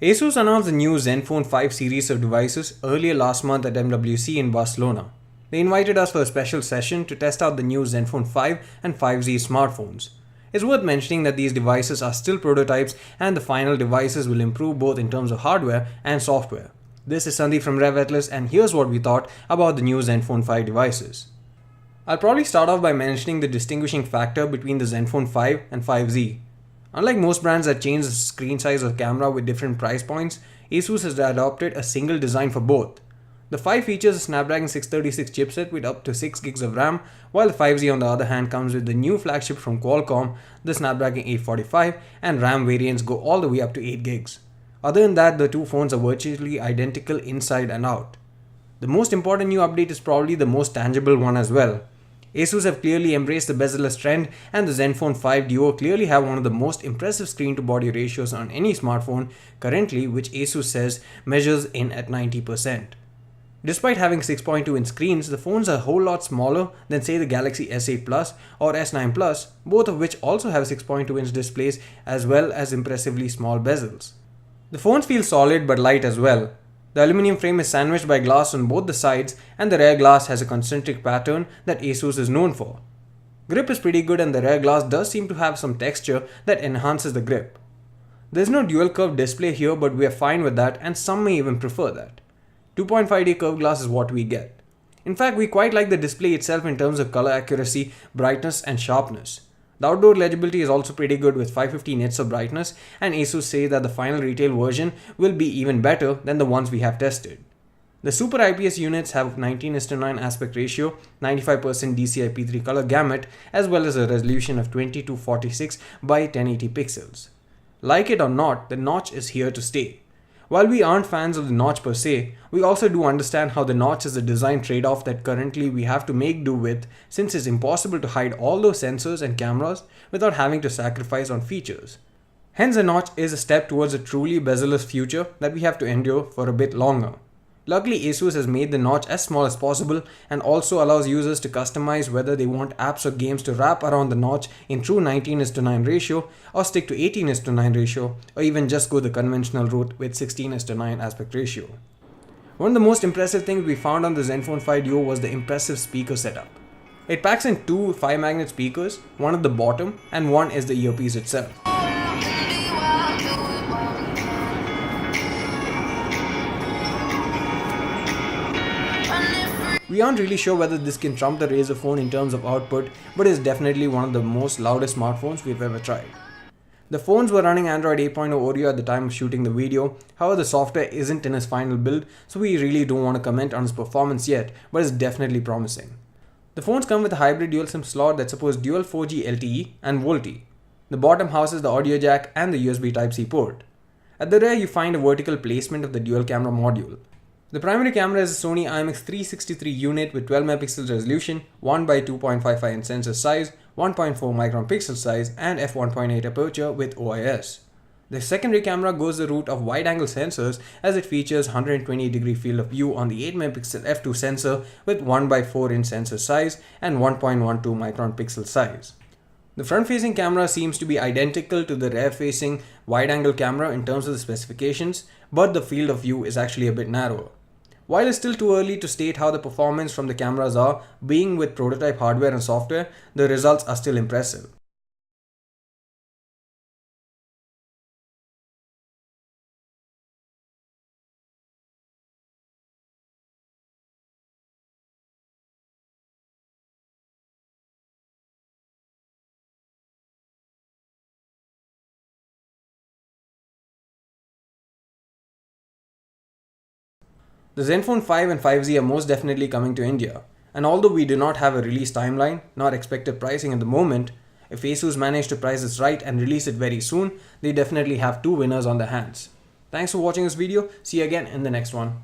Asus announced the new Zenfone 5 series of devices earlier last month at MWC in Barcelona. They invited us for a special session to test out the new Zenfone 5 and 5Z smartphones. It's worth mentioning that these devices are still prototypes and the final devices will improve both in terms of hardware and software. This is Sandeep from Rev Atlas, and here's what we thought about the new Zenfone 5 devices. I'll probably start off by mentioning the distinguishing factor between the Zenfone 5 and 5Z. Unlike most brands that change the screen size or camera with different price points, Asus has adopted a single design for both. The 5 features a Snapdragon 636 chipset with up to 6GB of RAM, while the 5Z on the other hand comes with the new flagship from Qualcomm, the Snapdragon 845, and RAM variants go all the way up to 8GB. Other than that, the two phones are virtually identical inside and out. The most important new update is probably the most tangible one as well. Asus have clearly embraced the bezel-less trend, and the Zenfone 5 Duo clearly have one of the most impressive screen-to-body ratios on any smartphone currently, which Asus says measures in at 90%. Despite having 6.2-inch screens, the phones are a whole lot smaller than say the Galaxy S8 Plus or S9 Plus, both of which also have 6.2-inch displays as well as impressively small bezels. The phones feel solid but light as well. The aluminum frame is sandwiched by glass on both the sides, and the rear glass has a concentric pattern that Asus is known for. Grip is pretty good, and the rear glass does seem to have some texture that enhances the grip. There's no dual curved display here, but we are fine with that, and some may even prefer that. 2.5D curved glass is what we get. In fact, we quite like the display itself in terms of color accuracy, brightness and sharpness. The outdoor legibility is also pretty good with 550 nits of brightness, and Asus say that the final retail version will be even better than the ones we have tested. The Super IPS units have 19:9 aspect ratio, 95% DCI-P3 color gamut, as well as a resolution of 2246 by 1080 pixels. Like it or not, the notch is here to stay. While we aren't fans of the notch per se, we also do understand how the notch is a design trade-off that currently we have to make do with, since it's impossible to hide all those sensors and cameras without having to sacrifice on features. Hence, a notch is a step towards a truly bezel-less future that we have to endure for a bit longer. Luckily, Asus has made the notch as small as possible and also allows users to customize whether they want apps or games to wrap around the notch in true 19:9 ratio, or stick to 18:9 ratio, or even just go the conventional route with 16:9 aspect ratio. One of the most impressive things we found on the Zenfone 5 Duo was the impressive speaker setup. It packs in two 5-magnet speakers, one at the bottom and one is the earpiece itself. We aren't really sure whether this can trump the Razer phone in terms of output, but it's definitely one of the most loudest smartphones we've ever tried. The phones were running Android 8.0 Oreo at the time of shooting the video, however the software isn't in its final build, so we really don't want to comment on its performance yet, but it's definitely promising. The phones come with a hybrid dual SIM slot that supports dual 4G LTE and VoLTE. The bottom houses the audio jack and the USB Type-C port. At the rear you find a vertical placement of the dual camera module. The primary camera is a Sony IMX363 unit with 12 megapixel resolution, 1 by 2.55 inch sensor size, 1.4 micron pixel size, and f1.8 aperture with OIS. The secondary camera goes the route of wide-angle sensors as it features 120-degree field of view on the 8 megapixel f2 sensor with 1 by 4 inch sensor size and 1.12 micron pixel size. The front-facing camera seems to be identical to the rear-facing wide-angle camera in terms of the specifications, but the field of view is actually a bit narrower. While it's still too early to state how the performance from the cameras are, being with prototype hardware and software, the results are still impressive. The Zenfone 5 and 5Z are most definitely coming to India, and although we do not have a release timeline nor expected pricing at the moment, if Asus manage to price this right and release it very soon, they definitely have two winners on their hands. Thanks for watching this video, see you again in the next one.